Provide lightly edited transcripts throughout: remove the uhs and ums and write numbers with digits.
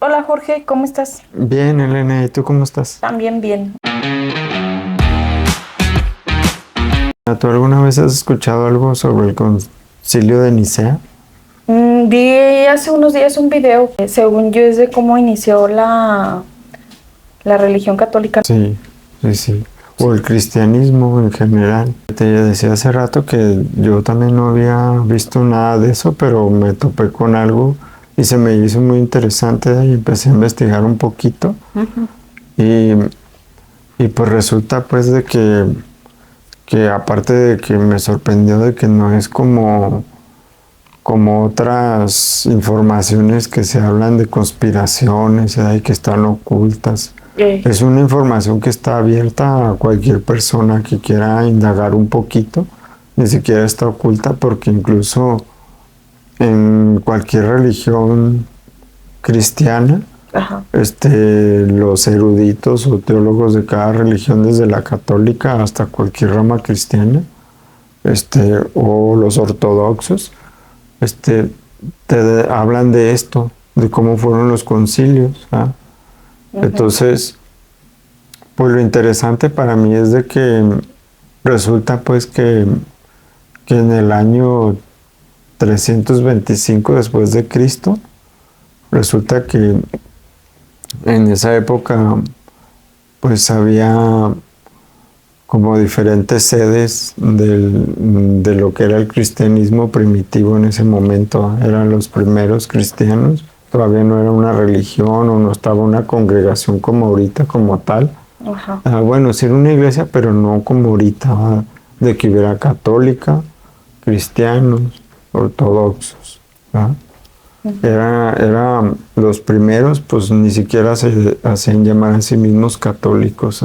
Hola Jorge, ¿cómo estás? Bien, Elena, ¿y tú cómo estás? También bien. ¿Tú alguna vez has escuchado algo sobre el Concilio de Nicea? Vi hace unos días un video, según yo es de cómo inició la religión católica. Sí, sí, sí. O el cristianismo en general. Te decía hace rato que yo también no había visto nada de eso, pero me topé con algo y se me hizo muy interesante y empecé a investigar un poquito. Ujú. Y, y pues resulta pues de que aparte de que me sorprendió de que no es como otras informaciones que se hablan de conspiraciones y que están ocultas. Es una información que está abierta a cualquier persona que quiera indagar un poquito. Ni siquiera está oculta porque incluso en cualquier religión cristiana, Ajá. los eruditos o teólogos de cada religión, desde la católica hasta cualquier rama cristiana, o los ortodoxos, hablan de esto, de cómo fueron los concilios. Ujú. Entonces, pues lo interesante para mí es de que resulta pues que en el año 325 después de Cristo, resulta que en esa época pues había como diferentes sedes de lo que era el cristianismo primitivo en ese momento. Eran los primeros cristianos, todavía no era una religión o no estaba una congregación como ahorita, como tal. Ajá. Bueno, sí era una iglesia, pero no como ahorita, de que hubiera católica, cristianos, ortodoxos. ¿Verdad? Era los primeros, pues ni siquiera se hacían llamar a sí mismos católicos,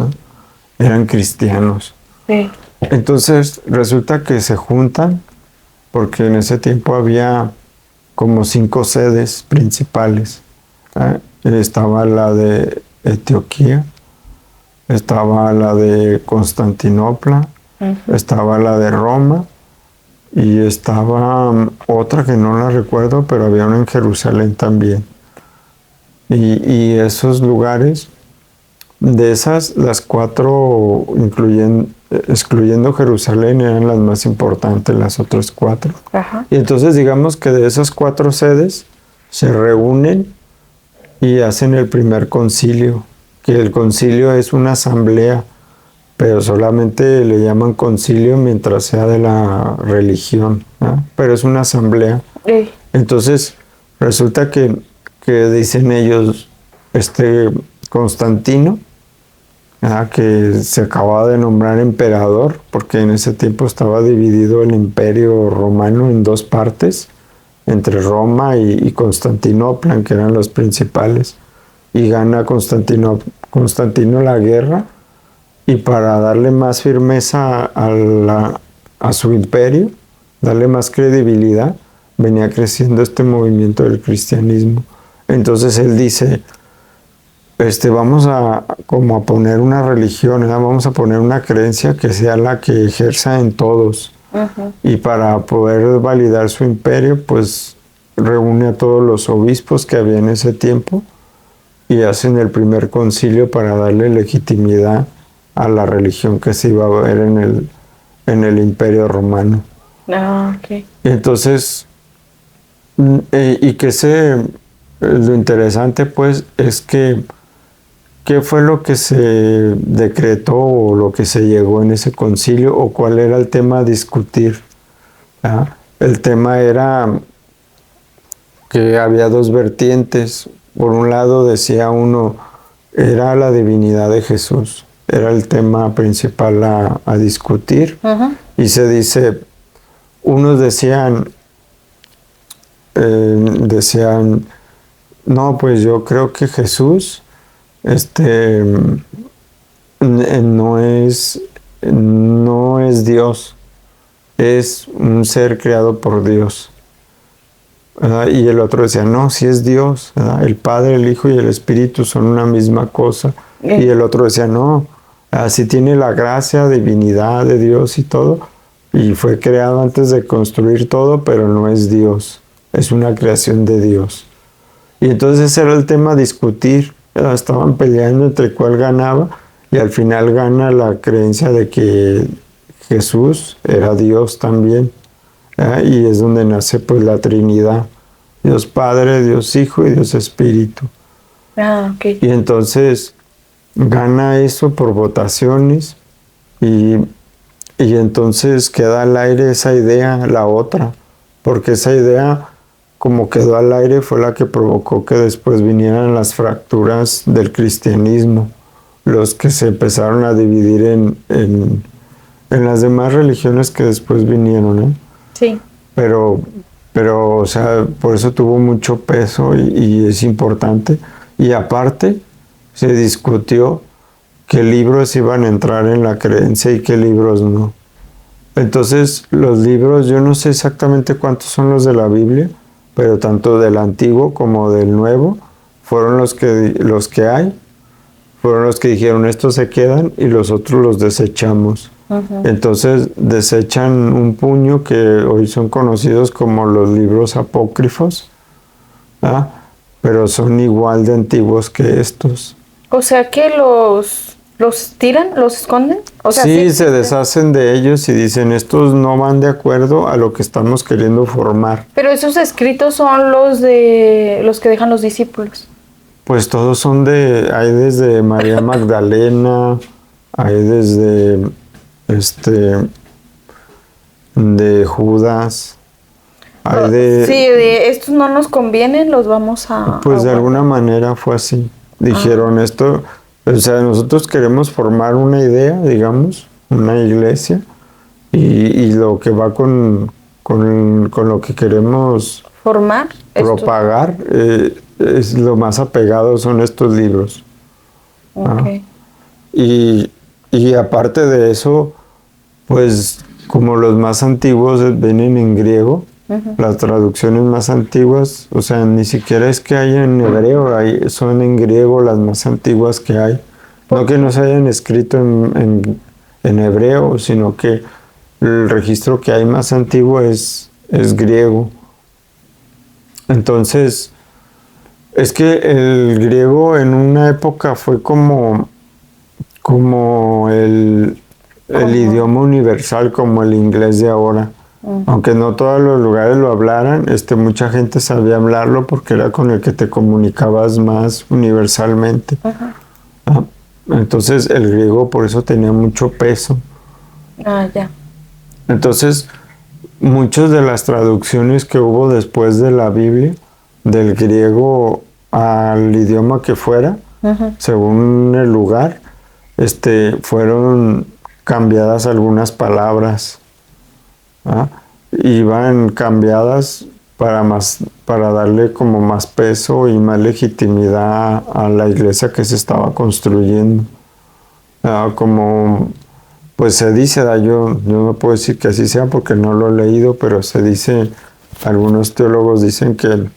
eran cristianos. Sí. Entonces resulta que se juntan, porque en ese tiempo había como 5 sedes principales. Estaba la de Antioquía, estaba la de Constantinopla, estaba la de Roma y estaba otra que no la recuerdo, pero había una en Jerusalén también. Y esos lugares, de esas, las 4, excluyendo Jerusalén, eran las más importantes, las otras 4. Ajá. Y entonces digamos que de esas 4 sedes se reúnen y hacen el primer concilio, que el concilio es una asamblea, pero solamente le llaman concilio mientras sea de la religión, pero es una asamblea. Entonces resulta que dicen ellos, Constantino, que se acababa de nombrar emperador, porque en ese tiempo estaba dividido el imperio romano en 2 partes, entre Roma y Constantinopla, que eran los principales, y gana Constantino la guerra, y para darle más firmeza a su imperio, darle más credibilidad, venía creciendo este movimiento del cristianismo. Entonces él dice, vamos a poner una religión, vamos a poner una creencia que sea la que ejerza en todos. Ujú. Y para poder validar su imperio, pues reúne a todos los obispos que había en ese tiempo y hacen el primer concilio para darle legitimidad a la religión que se iba a ver en el imperio romano. Ok. Y entonces, lo interesante pues es que ¿qué fue lo que se decretó o lo que se llegó en ese concilio o cuál era el tema a discutir? El tema era que había 2 vertientes. Por un lado decía uno, era la divinidad de Jesús, era el tema principal a discutir. Ajá. Y se dice, unos decían, no, pues yo creo que Jesús no es Dios, es un ser creado por Dios. ¿Verdad? Y el otro decía, no, sí es Dios, ¿verdad? El Padre, el Hijo y el Espíritu son una misma cosa. Y el otro decía, no, así tiene la gracia, divinidad de Dios y todo, y fue creado antes de construir todo, pero no es Dios, es una creación de Dios. Y entonces ese era el tema a discutir. Estaban peleando entre cuál ganaba y al final gana la creencia de que Jesús era Dios también. Y es donde nace pues la Trinidad. Dios Padre, Dios Hijo y Dios Espíritu. Ok. Y entonces gana eso por votaciones y entonces queda al aire esa idea, la otra, porque esa idea como quedó al aire fue la que provocó que después vinieran las fracturas del cristianismo, los que se empezaron a dividir en las demás religiones que después vinieron, ¿eh? Sí. Pero, o sea, por eso tuvo mucho peso y es importante. Y aparte, se discutió qué libros iban a entrar en la creencia y qué libros no. Entonces, los libros, yo no sé exactamente cuántos son los de la Biblia, pero tanto del Antiguo como del Nuevo, fueron los que hay, fueron los que dijeron, estos se quedan y los otros los desechamos. Entonces, desechan un puño que hoy son conocidos como los libros apócrifos, ¿ah? Pero son igual de antiguos que estos. O sea que los tiran, los esconden. O sea, Sí, se deshacen de ellos y dicen, estos no van de acuerdo a lo que estamos queriendo formar. Pero esos escritos son los que dejan los discípulos. Pues todos son hay desde María Magdalena, hay desde de Judas, hay Sí, de estos no nos convienen, los vamos a... Pues de alguna manera fue así. Dijeron esto, o sea, nosotros queremos formar una idea, digamos, una iglesia, y lo que va con lo que queremos formar, propagar, es lo más apegado son estos libros. Okay. Y aparte de eso, pues como los más antiguos vienen en griego, las traducciones más antiguas, o sea, ni siquiera es que hay en hebreo, son en griego las más antiguas que hay. No que no se hayan escrito en hebreo, sino que el registro que hay más antiguo es griego. Entonces, es que el griego en una época fue como el idioma universal, como el inglés de ahora. Aunque no todos los lugares lo hablaran, mucha gente sabía hablarlo porque era con el que te comunicabas más universalmente. Entonces el griego por eso tenía mucho peso. Ya. Entonces, muchas de las traducciones que hubo después de la Biblia, del griego al idioma que fuera, según el lugar, fueron cambiadas algunas palabras. Iban cambiadas para darle como más peso y más legitimidad a la iglesia que se estaba construyendo. Como pues se dice, yo no puedo decir que así sea porque no lo he leído, pero se dice, algunos teólogos dicen que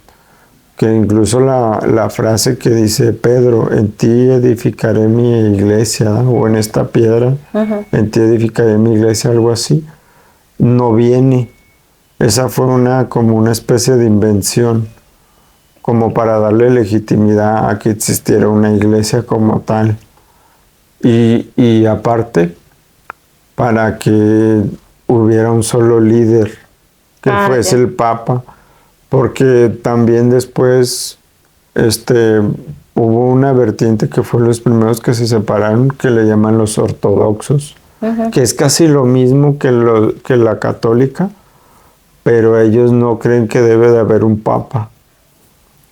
incluso la frase que dice Pedro, en ti edificaré mi iglesia, o en esta piedra, en ti edificaré mi iglesia, algo así, no viene. Esa fue como una especie de invención, como para darle legitimidad a que existiera una iglesia como tal. Y aparte, para que hubiera un solo líder, que fuese el Papa, porque también después hubo una vertiente que fue los primeros que se separaron, que le llaman los ortodoxos, que es casi lo mismo que la católica, pero ellos no creen que debe de haber un papa.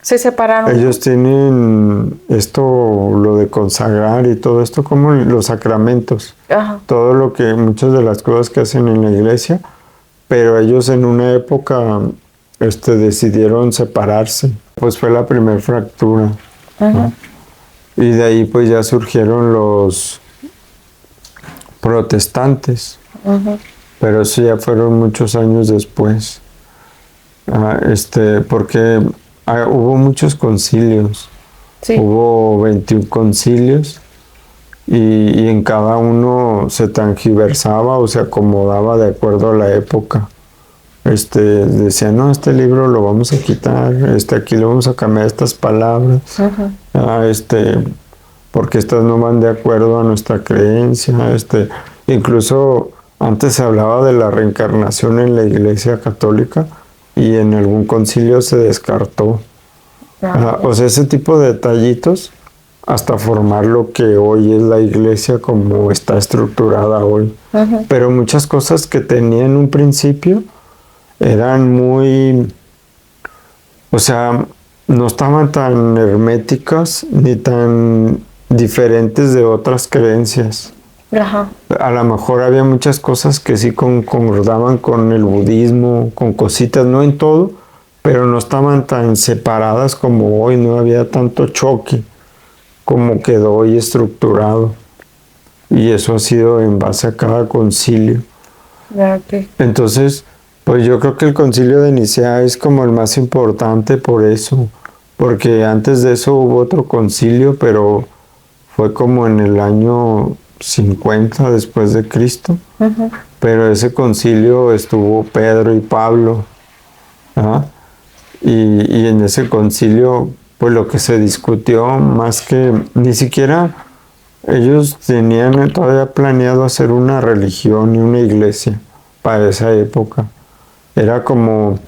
Se separaron. Ellos tienen lo de consagrar y todo esto como los sacramentos. Todo muchas de las cosas que hacen en la iglesia, pero ellos en una época decidieron separarse. Pues fue la primera fractura. ¿No? Y de ahí pues ya surgieron los protestantes. Pero eso ya fueron muchos años después, porque hubo muchos concilios, hubo 21 concilios y en cada uno se transgiversaba o se acomodaba de acuerdo a la época. decían, no, este libro lo vamos a quitar, aquí le vamos a cambiar estas palabras, porque estas no van de acuerdo a nuestra creencia. Incluso antes se hablaba de la reencarnación en la Iglesia Católica y en algún concilio se descartó. O sea, ese tipo de detallitos hasta formar lo que hoy es la Iglesia como está estructurada hoy. Pero muchas cosas que tenían un principio eran muy, o sea, no estaban tan herméticas ni tan diferentes de otras creencias. Ajá. A lo mejor había muchas cosas que sí concordaban con el budismo, con cositas, no en todo, pero no estaban tan separadas como hoy, no había tanto choque como quedó hoy estructurado. Y eso ha sido en base a cada concilio. Okay. Entonces, pues yo creo que el concilio de Nicea es como el más importante por eso, porque antes de eso hubo otro concilio, pero fue como en el año 50 después de Cristo. Pero ese concilio estuvo Pedro y Pablo, ¿ah? Y en ese concilio, pues lo que se discutió, más que ni siquiera ellos tenían todavía planeado hacer una religión y una iglesia para esa época. Era como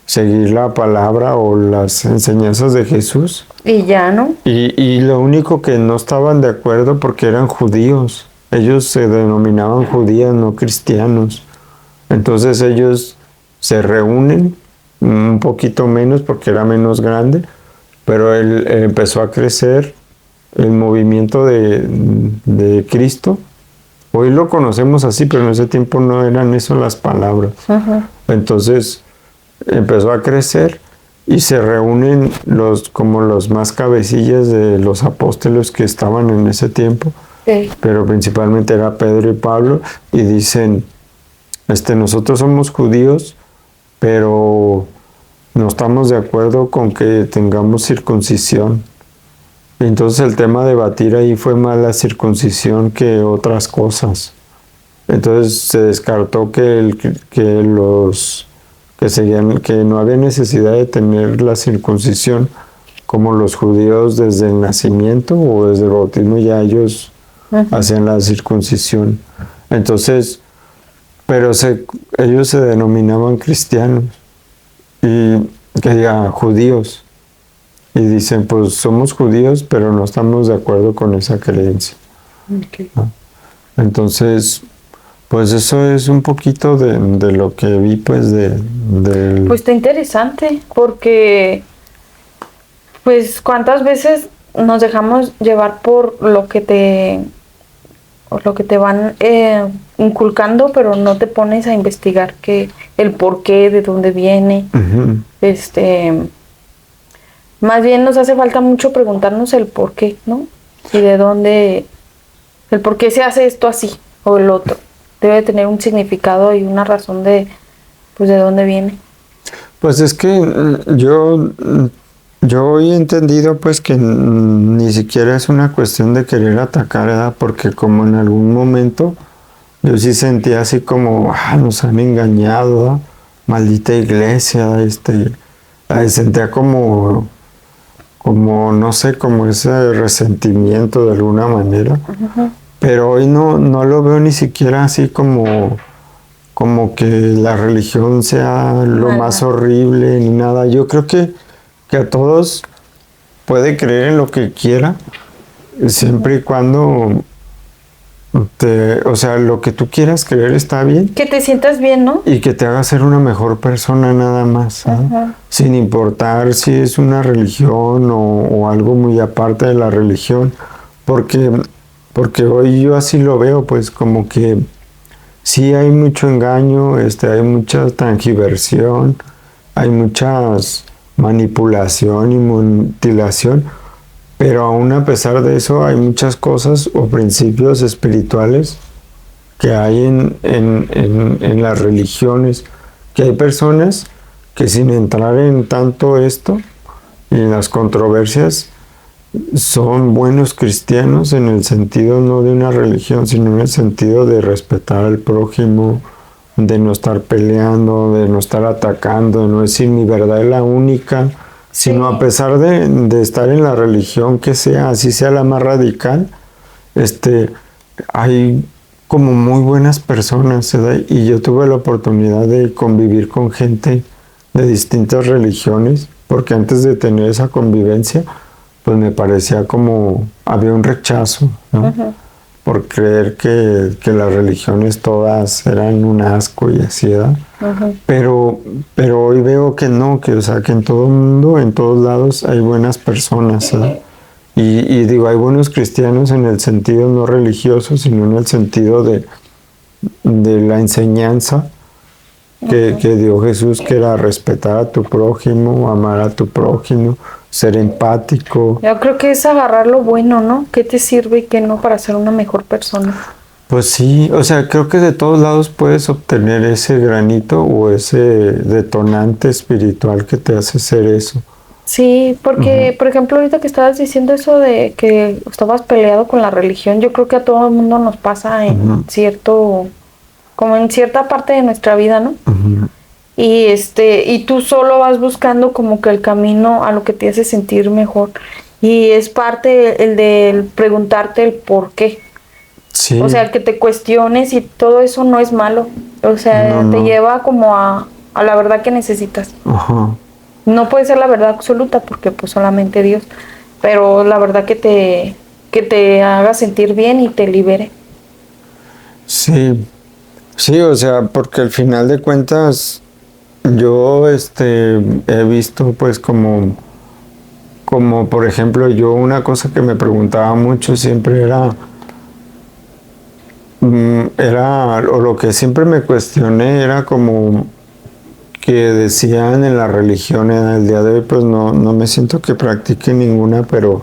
seguir la palabra o las enseñanzas de Jesús. Y ya, ¿no? Y lo único que no estaban de acuerdo porque eran judíos. Ellos se denominaban judíos, no cristianos. Entonces ellos se reúnen, un poquito menos porque era menos grande, pero él empezó a crecer el movimiento de Cristo. Hoy lo conocemos así, pero en ese tiempo no eran eso las palabras. Entonces empezó a crecer y se reúnen como los más cabecillas de los apóstoles que estaban en ese tiempo, pero principalmente era Pedro y Pablo, y dicen, nosotros somos judíos, pero no estamos de acuerdo con que tengamos circuncisión. Entonces el tema a debatir ahí fue más la circuncisión que otras cosas. Entonces se descartó que no había necesidad de tener la circuncisión como los judíos desde el nacimiento o desde el bautismo ya ellos hacían la circuncisión. Entonces, pero ellos se denominaban cristianos y que diga judíos. Y dicen, pues somos judíos, pero no estamos de acuerdo con esa creencia. ¿No? Entonces, pues eso es un poquito de lo que vi, pues, Pues está interesante, porque, pues, ¿cuántas veces nos dejamos llevar por lo que te van inculcando, pero no te pones a investigar el por qué, de dónde viene? Más bien nos hace falta mucho preguntarnos el por qué, ¿no? Y de dónde, el por qué se hace esto así o el otro. Debe tener un significado y una razón de dónde viene. Pues es que yo he entendido pues que ni siquiera es una cuestión de querer atacar, ¿verdad? Porque como en algún momento yo sí sentía así como, nos han engañado, ¿verdad? Maldita iglesia, sentía como no sé, como ese resentimiento de alguna manera. Pero hoy no lo veo ni siquiera así como que la religión sea lo más horrible ni nada. Yo creo que a todos puede creer en lo que quiera, siempre y cuando o sea, lo que tú quieras creer está bien. Que te sientas bien, ¿no? Y que te haga ser una mejor persona nada más, sin importar si es una religión o algo muy aparte de la religión, porque hoy yo así lo veo, pues como que sí hay mucho engaño, hay mucha transgiversión, hay muchas manipulación y mutilación, pero aún a pesar de eso hay muchas cosas o principios espirituales que hay en las religiones, que hay personas que sin entrar en tanto esto y en las controversias son buenos cristianos en el sentido no de una religión, sino en el sentido de respetar al prójimo, de no estar peleando, de no estar atacando, de no decir mi verdad es la única, sino a pesar de estar en la religión que sea, así sea la más radical, hay como muy buenas personas, ¿verdad? Y yo tuve la oportunidad de convivir con gente de distintas religiones, porque antes de tener esa convivencia, pues me parecía como había un rechazo, ¿no? Ujú. Por creer que las religiones todas eran un asco y así, ¿verdad? Ujú. Pero hoy veo que no, que, o sea, que en todo el mundo, en todos lados hay buenas personas, ¿verdad? Y digo, hay buenos cristianos en el sentido no religioso, sino en el sentido de la enseñanza que dio Jesús, que era respetar a tu prójimo, amar a tu prójimo, ser empático. Yo creo que es agarrar lo bueno, ¿no? ¿Qué te sirve y qué no para ser una mejor persona? Pues sí, o sea, creo que de todos lados puedes obtener ese granito o ese detonante espiritual que te hace ser eso. Sí, porque, por ejemplo, ahorita que estabas diciendo eso de que estabas peleado con la religión, yo creo que a todo el mundo nos pasa en cierto, como en cierta parte de nuestra vida, ¿no? Ujú. Y tú solo vas buscando como que el camino a lo que te hace sentir mejor. Y es parte el de preguntarte el por qué. Sí, O sea, el que te cuestiones y todo eso no es malo. O sea, no, te no. lleva como a la verdad que necesitas. Ajá. No puede ser la verdad absoluta porque pues solamente Dios, pero la verdad que te haga sentir bien y te libere. Sí, sí, o sea, porque al final de cuentas yo he visto pues como por ejemplo yo una cosa que me preguntaba mucho siempre o lo que siempre me cuestioné era como que decían en la religión en el día de hoy, pues no me siento que practique ninguna, pero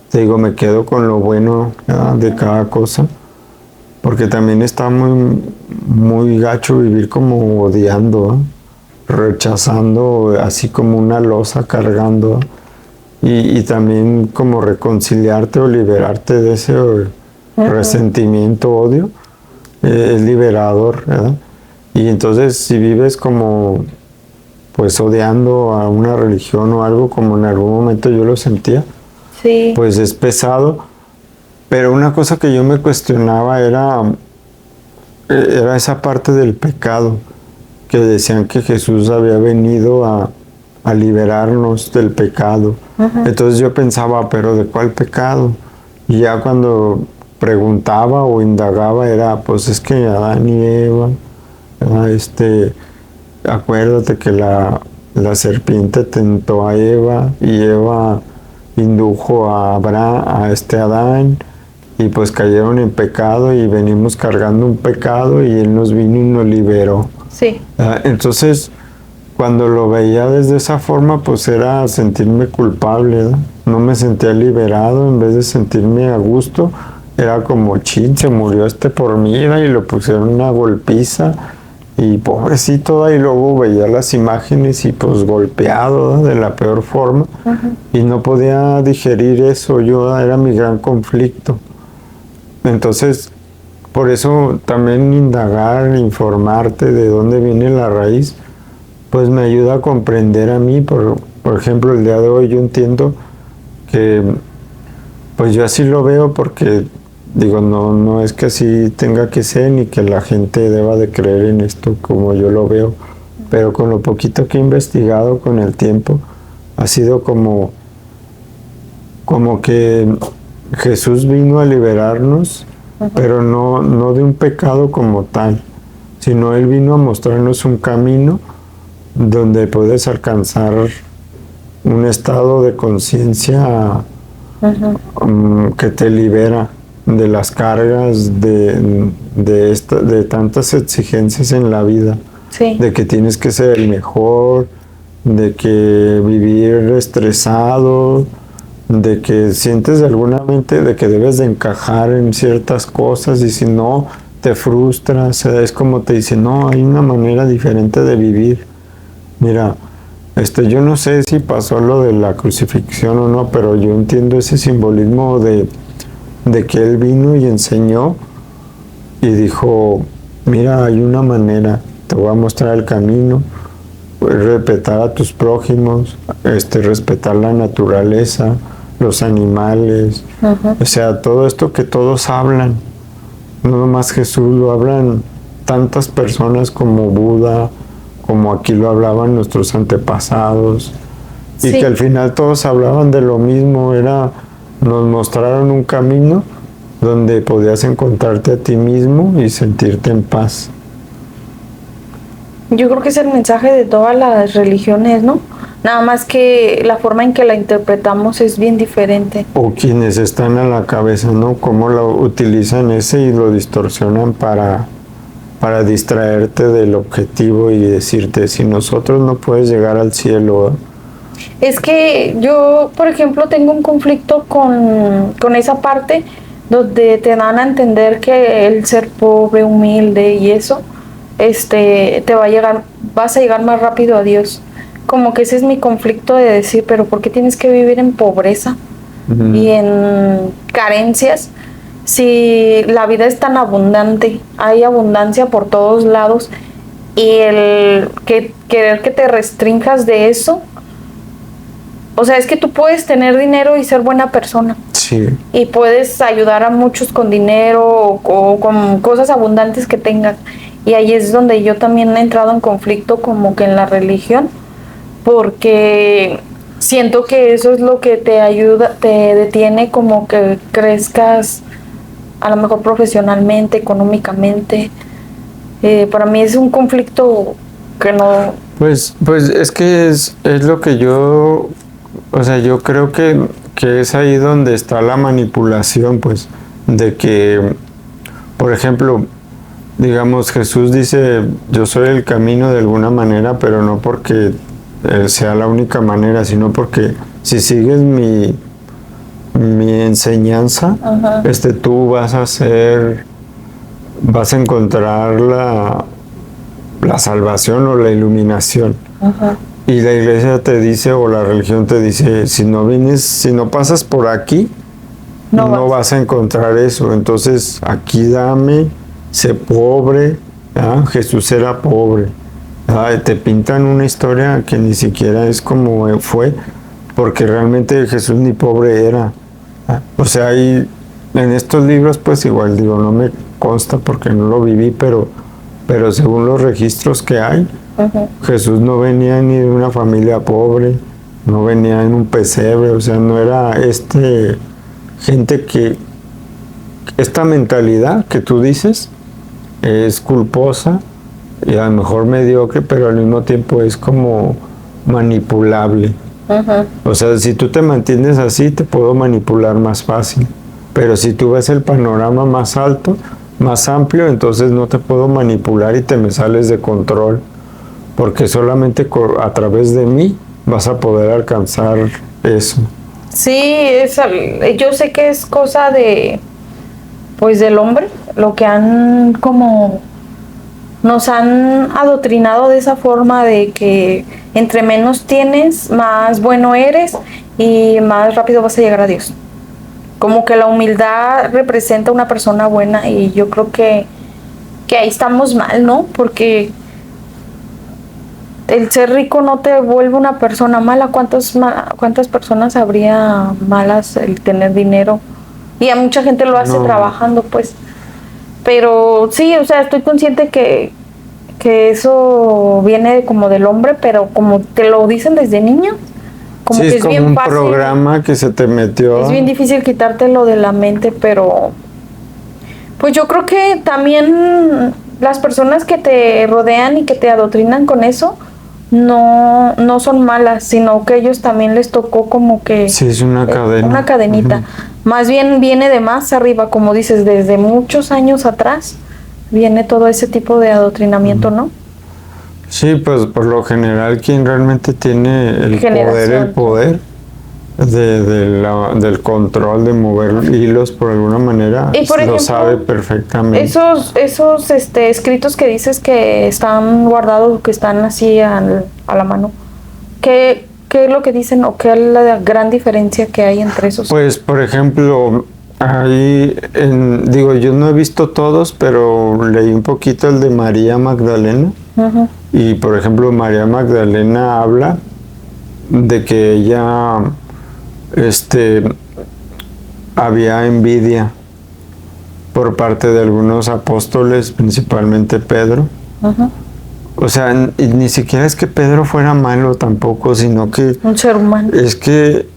te digo, me quedo con lo bueno, ¿verdad?, de cada cosa, porque también está muy gacho vivir como odiando, rechazando, así como una losa cargando, y también como reconciliarte o liberarte de ese resentimiento, odio, es liberador, ¿verdad? Y entonces si vives como pues odiando a una religión o algo, como en algún momento yo lo sentía, Sí, pues es pesado. Pero una cosa que yo me cuestionaba era esa parte del pecado, que decían que Jesús había venido a liberarnos del pecado. Entonces yo pensaba, pero ¿de cuál pecado? Y ya cuando preguntaba o indagaba era, pues es que Adán y Eva, ¿verdad? Acuérdate que la serpiente tentó a Eva y Eva indujo a Adán, y pues cayeron en pecado y venimos cargando un pecado y él nos vino y nos liberó. sí, Entonces, cuando lo veía desde esa forma, pues era sentirme culpable, ¿verdad? No me sentía liberado, en vez de sentirme a gusto, era como, chin, se murió por mí, ¿verdad? Y lo pusieron una golpiza y pobrecito, ¿verdad? Y luego veía las imágenes y pues golpeado, ¿verdad?, de la peor forma, y no podía digerir eso, era mi gran conflicto. Entonces, por eso también indagar, informarte de dónde viene la raíz, pues me ayuda a comprender a mí. Por ejemplo, el día de hoy yo entiendo que, pues yo así lo veo porque, digo, no es que así tenga que ser ni que la gente deba de creer en esto como yo lo veo, pero con lo poquito que he investigado con el tiempo, ha sido como que Jesús vino a liberarnos, pero no de un pecado como tal, sino Él vino a mostrarnos un camino donde puedes alcanzar un estado de conciencia que te libera de las cargas de tantas exigencias en la vida, sí, de que tienes que ser el mejor, de que vivir estresado, de que sientes de alguna mente de que debes de encajar en ciertas cosas y si no te frustras. Es como te dicen, no, hay una manera diferente de vivir. Mira, yo no sé si pasó lo de la crucifixión o no, pero yo entiendo ese simbolismo de que Él vino y enseñó y dijo, mira, hay una manera te voy a mostrar el camino, respetar a tus prójimos, respetar la naturaleza, los animales, o sea, todo esto que todos hablan, no nomás Jesús, lo hablan tantas personas como Buda, como aquí lo hablaban nuestros antepasados, y que al final todos hablaban de lo mismo, nos mostraron un camino donde podías encontrarte a ti mismo y sentirte en paz. Yo creo que es el mensaje de todas las religiones, ¿no? Nada más que la forma en que la interpretamos es bien diferente. O quienes están a la cabeza, ¿no? Cómo lo utilizan ese y lo distorsionan para distraerte del objetivo y decirte, si nosotros no puedes llegar al cielo. Es que yo, por ejemplo, tengo un conflicto con esa parte donde te dan a entender que el ser pobre, humilde y eso, vas a llegar más rápido a Dios. Como que ese es mi conflicto de decir, pero ¿por qué tienes que vivir en pobreza y en carencias si la vida es tan abundante? Hay abundancia por todos lados y el querer que te restrinjas de eso, o sea, es que tú puedes tener dinero y ser buena persona. Sí. Y puedes ayudar a muchos con dinero o con cosas abundantes que tengas. Y ahí es donde yo también he entrado en conflicto como que en la religión, porque siento que eso es lo que te ayuda, te detiene como que crezcas a lo mejor profesionalmente, económicamente. Para mí es un conflicto que no... Pues es que es lo que yo, o sea, yo creo que es ahí donde está la manipulación, pues, de que, por ejemplo, digamos, Jesús dice, yo soy el camino de alguna manera, pero no porque sea la única manera, sino porque si sigues mi enseñanza, tú vas a encontrar la salvación o la iluminación. Y la iglesia te dice, o la religión te dice, si no pasas por aquí, no vas a encontrar eso. Entonces, aquí dame, sé pobre. Jesús era pobre. Te pintan una historia que ni siquiera es como fue, porque realmente Jesús ni pobre era. O sea, en estos libros, pues igual digo, no me consta porque no lo viví, pero según los registros que hay, Jesús no venía ni de una familia pobre, no venía en un pesebre, o sea, no era gente que esta mentalidad que tú dices es culposa y a lo mejor mediocre, pero al mismo tiempo es como manipulable. O sea, si tú te mantienes así, te puedo manipular más fácil, pero si tú ves el panorama más alto, más amplio, entonces no te puedo manipular y te me sales de control, porque solamente a través de mí vas a poder alcanzar eso. Sí, yo sé que es cosa pues del hombre, lo que nos han adoctrinado de esa forma de que entre menos tienes, más bueno eres y más rápido vas a llegar a Dios. Como que la humildad representa una persona buena y yo creo que ahí estamos mal, ¿no? Porque el ser rico no te vuelve una persona mala. ¿Cuántas personas habría malas el tener dinero? Y a mucha gente lo hace trabajando, pues. Pero sí, o sea, estoy consciente que eso viene como del hombre, pero como te lo dicen desde niño, como sí, que es como bien un fácil, programa que se te metió. es bien difícil quitártelo de la mente, pero pues yo creo que también las personas que te rodean y que te adoctrinan con eso no son malas, sino que a ellos también les tocó como que sí, es una cadena. Una cadenita. Más bien viene de más arriba, como dices, desde muchos años atrás viene todo ese tipo de adoctrinamiento, ¿no? Sí, pues por lo general quien realmente tiene el poder del control de mover hilos por alguna manera, y por ejemplo, lo sabe perfectamente. Esos escritos que dices que están guardados, que están así a la mano, ¿qué es lo que dicen o qué es la gran diferencia que hay entre esos? Pues, por ejemplo, ahí, digo, yo no he visto todos, pero leí un poquito el de María Magdalena. Ujú. Y por ejemplo, María Magdalena habla de que ella, había envidia por parte de algunos apóstoles, principalmente Pedro. Ujú. O sea, y ni siquiera es que Pedro fuera malo tampoco, sino que Un ser humano. es que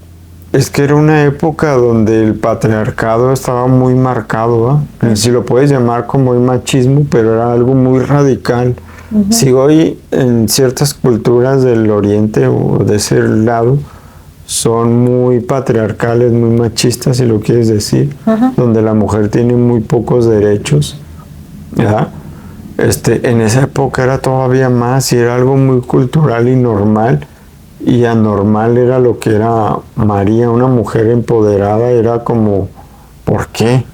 era una época donde el patriarcado estaba muy marcado, ¿va? Si lo puedes llamar como el machismo, pero era algo muy radical. Si hoy en ciertas culturas del oriente o de ese lado son muy patriarcales, muy machistas, si lo quieres decir, donde la mujer tiene muy pocos derechos, ¿verdad? En esa época era todavía más y era algo muy cultural y normal, y anormal era lo que era María, una mujer empoderada, era como, ¿por qué?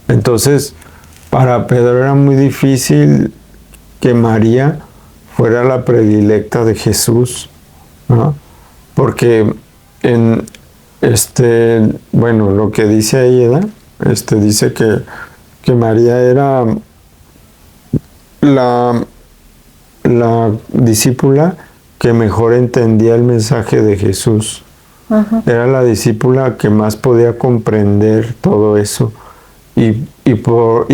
Entonces, para Pedro era muy difícil que María fuera la predilecta de Jesús, ¿no? Porque en bueno, lo que dice ahí, ¿verdad? Dice que María era la discípula que mejor entendía el mensaje de Jesús. Ujú. Era la discípula que más podía comprender todo eso. Y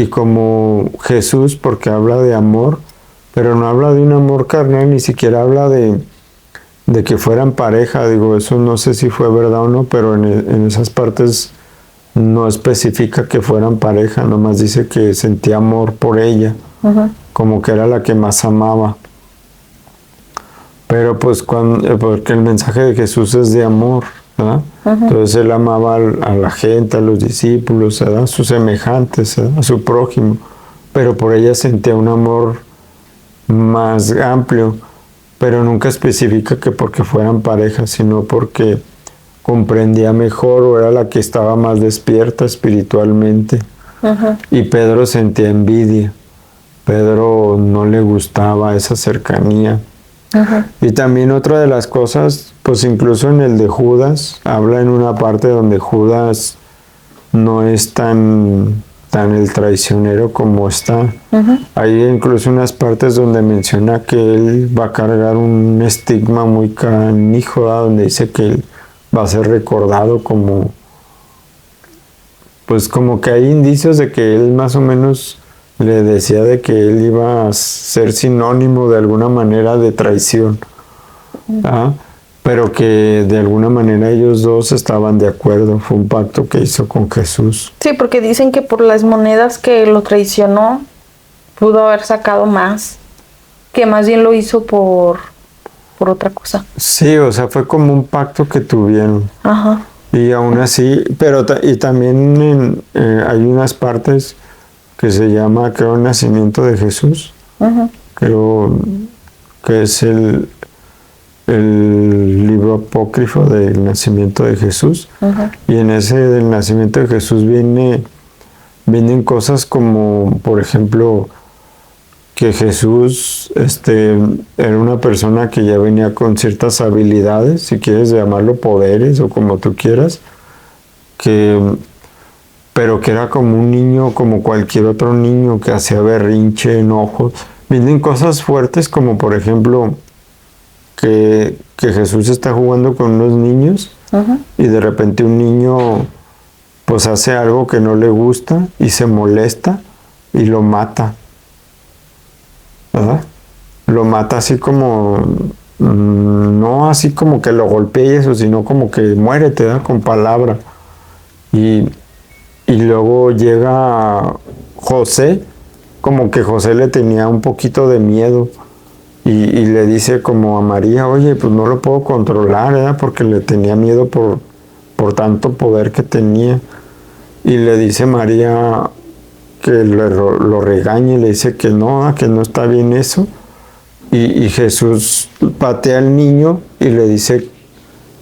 como Jesús, porque habla de amor, pero no habla de un amor carnal, ni siquiera habla de que fueran pareja. Digo, eso no sé si fue verdad o no, pero en esas partes no especifica que fueran pareja, nomás dice que sentía amor por ella, Ujú. como que era la que más amaba. Pero pues porque el mensaje de Jesús es de amor, ¿verdad? Entonces él amaba a la gente, a los discípulos, ¿verdad? A sus semejantes, ¿verdad? A su prójimo, pero por ella sentía un amor más amplio, pero nunca especifica que porque fueran parejas, sino porque comprendía mejor o era la que estaba más despierta espiritualmente. Ujú. Y Pedro sentía envidia. Pedro no le gustaba esa cercanía. Ujú. Y también otra de las cosas, pues incluso en el de Judas, habla en una parte donde Judas no es tan el traicionero como está. Ujú. Hay incluso unas partes donde menciona que él va a cargar un estigma muy canijo, ¿verdad? Donde dice que él va a ser recordado como, pues como que hay indicios de que él más o menos le decía de que él iba a ser sinónimo de alguna manera de traición, ¿ah? Pero que de alguna manera ellos dos estaban de acuerdo, fue un pacto que hizo con Jesús. Sí, porque dicen que por las monedas que lo traicionó, pudo haber sacado más, que más bien lo hizo por otra cosa. Sí, o sea, fue como un pacto que tuvieron. Ajá. Y aún así, pero y también hay unas partes que se llama, creo, el nacimiento de Jesús. Ujú. Creo que es el libro apócrifo del nacimiento de Jesús. Ujú. Y en ese del nacimiento de Jesús vienen cosas como, por ejemplo, que Jesús era una persona que ya venía con ciertas habilidades, si quieres llamarlo poderes o como tú quieras, pero que era como un niño, como cualquier otro niño que hacía berrinche, enojos. Vienen cosas fuertes como por ejemplo que Jesús está jugando con unos niños Ujú. y de repente un niño pues hace algo que no le gusta y se molesta y lo mata, ¿verdad? Lo mata así como, no así como que lo golpea y eso, sino como que muérete, ¿verdad? Con palabra. Y luego llega José, como que José le tenía un poquito de miedo y le dice como a María, oye, pues no lo puedo controlar, ¿verdad? Porque le tenía miedo por tanto poder que tenía. Y le dice María que lo regañe, le dice que no está bien eso. Y Jesús patea al niño y le dice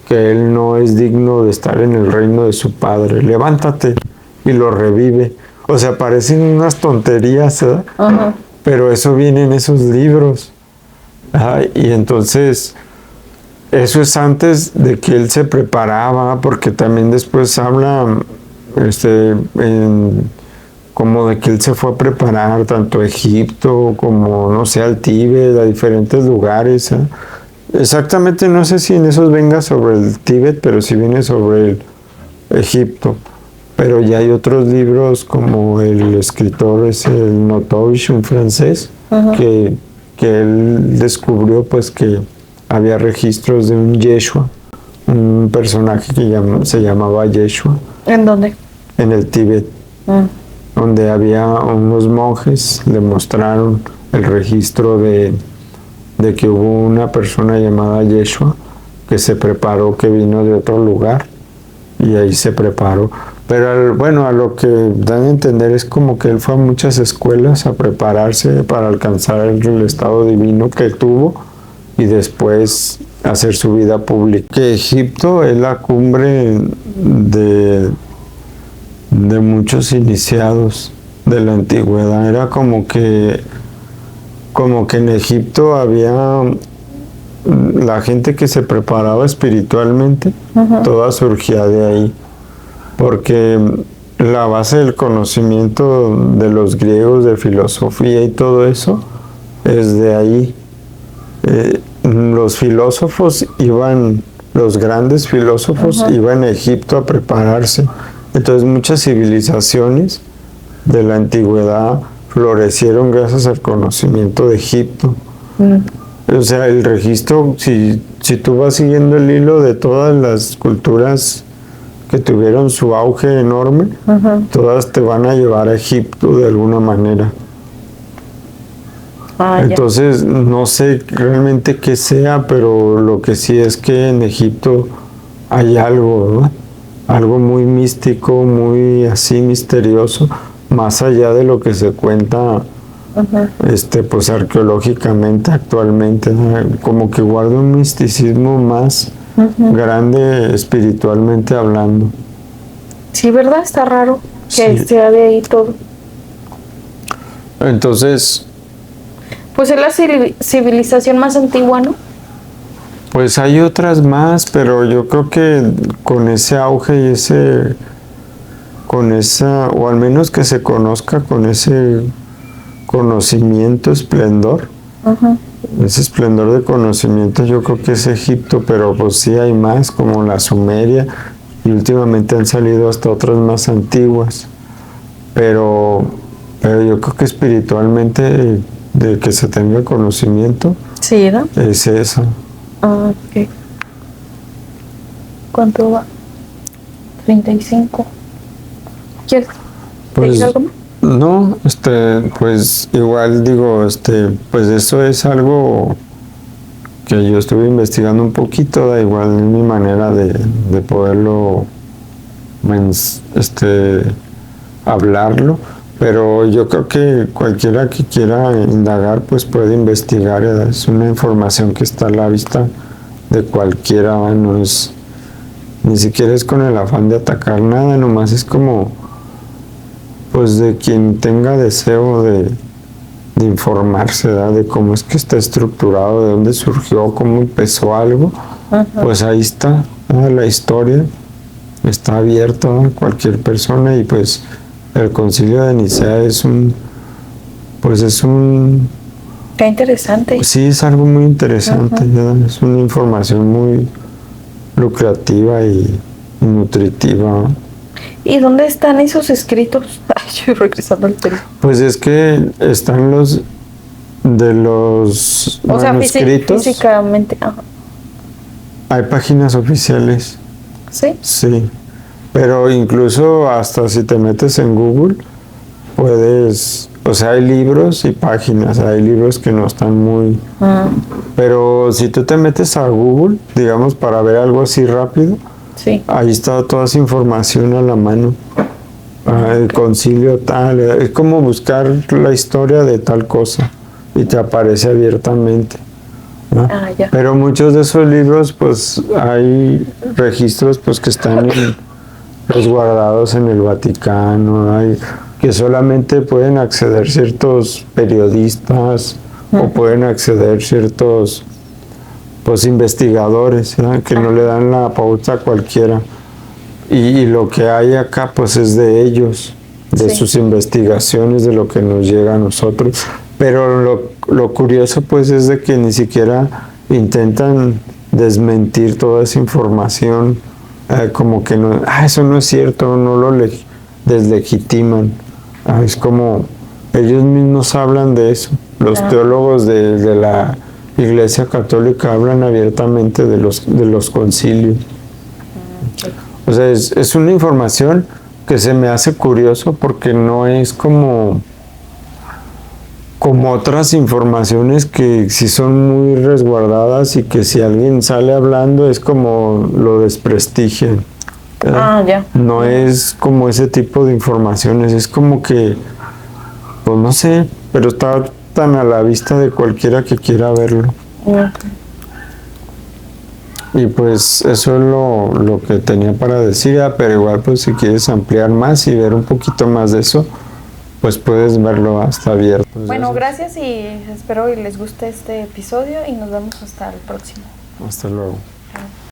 que él no es digno de estar en el reino de su Padre. Levántate, y lo revive. O sea, parecen unas tonterías, ¿verdad? Ajá. Pero eso viene en esos libros. Y entonces, eso es antes de que él se preparaba, porque también después habla como de que él se fue a preparar tanto a Egipto como, no sé, al Tíbet, a diferentes lugares. Exactamente, no sé si en esos venga sobre el Tíbet, pero sí viene sobre el Egipto. Pero ya hay otros libros, como el escritor es el Notovich, un francés, que él descubrió pues que había registros de un Yeshua, un personaje que se llamaba Yeshua. ¿En dónde? En el Tíbet, donde había unos monjes, le mostraron el registro de que hubo una persona llamada Yeshua que se preparó, que vino de otro lugar y ahí se preparó. Pero bueno, a lo que dan a entender es como que él fue a muchas escuelas a prepararse para alcanzar el estado divino que tuvo y después hacer su vida pública. Que Egipto es la cumbre de muchos iniciados de la antigüedad. Era como que en Egipto había la gente que se preparaba espiritualmente, toda surgía de ahí, porque la base del conocimiento de los griegos, de filosofía y todo eso, es de ahí. Los filósofos los grandes filósofos iban a Egipto a prepararse. Entonces muchas civilizaciones de la antigüedad florecieron gracias al conocimiento de Egipto. O sea, el registro, si tú vas siguiendo el hilo de todas las culturas que tuvieron su auge enorme, todas te van a llevar a Egipto de alguna manera. Entonces, no sé realmente qué sea, pero lo que sí es que en Egipto hay algo, ¿verdad? Algo muy místico, muy así misterioso, más allá de lo que se cuenta pues arqueológicamente actualmente, ¿no? Como que guarda un misticismo más grande espiritualmente hablando. Sí, ¿verdad? Está raro que sea de ahí todo. Entonces, pues es la civilización más antigua, ¿no? Pues hay otras más, pero yo creo que con ese auge y o al menos que se conozca con ese conocimiento, esplendor, ese esplendor de conocimiento, yo creo que es Egipto, pero pues sí hay más, como la Sumeria, y últimamente han salido hasta otras más antiguas, pero yo creo que espiritualmente, de que se tenga conocimiento, sí, ¿no? Es eso. Ah, ok. ¿Cuánto va? 35. ¿Quieres decir algo más? No, pues igual digo, pues eso es algo que yo estuve investigando un poquito, da igual es mi manera de poderlo, hablarlo, pero yo creo que cualquiera que quiera indagar, pues puede investigar, es una información que está a la vista de cualquiera, no es, ni siquiera es con el afán de atacar nada, nomás es como, pues de quien tenga deseo de informarse, ¿verdad? De cómo es que está estructurado, de dónde surgió, cómo empezó algo, pues ahí está, ¿verdad? La historia está abierta a cualquier persona y pues el Concilio de Nicea es Qué interesante. Sí, es algo muy interesante, ¿verdad? Es una información muy lucrativa y nutritiva, ¿no? ¿Y dónde están esos escritos? Ay, yo regresando al tema. Pues es que están los manuscritos. Físicamente. Hay páginas oficiales. ¿Sí? Sí. Pero incluso hasta si te metes en Google, puedes, o sea, hay libros y páginas, hay libros que no están muy... Pero si tú te metes a Google, digamos, para ver algo así rápido, sí, ahí está toda esa información a la mano. El concilio tal, es como buscar la historia de tal cosa y te aparece abiertamente, ¿no? Ya. Pero muchos de esos libros, pues hay registros pues que están resguardados en el Vaticano, que solamente pueden acceder ciertos periodistas o pueden acceder ciertos pues investigadores, ¿verdad? Que no le dan la pauta a cualquiera. y lo que hay acá pues es de ellos, de Sí. sus investigaciones, de lo que nos llega a nosotros. Pero lo curioso pues es de que ni siquiera intentan desmentir toda esa información, como que no, eso no es cierto, no lo deslegitiman. Es como ellos mismos hablan de eso. Los teólogos de la Iglesia Católica hablan abiertamente de los concilios. O sea, es una información que se me hace curioso porque no es como otras informaciones que sí son muy resguardadas y que si alguien sale hablando es como lo desprestigian. Ya. No es como ese tipo de informaciones, es como que, pues no sé, pero está tan a la vista de cualquiera que quiera verlo. Y pues eso es lo que tenía para decir, pero igual pues si quieres ampliar más y ver un poquito más de eso, pues puedes verlo hasta abierto. Bueno, gracias y espero y les guste este episodio y nos vemos hasta el próximo. Hasta luego.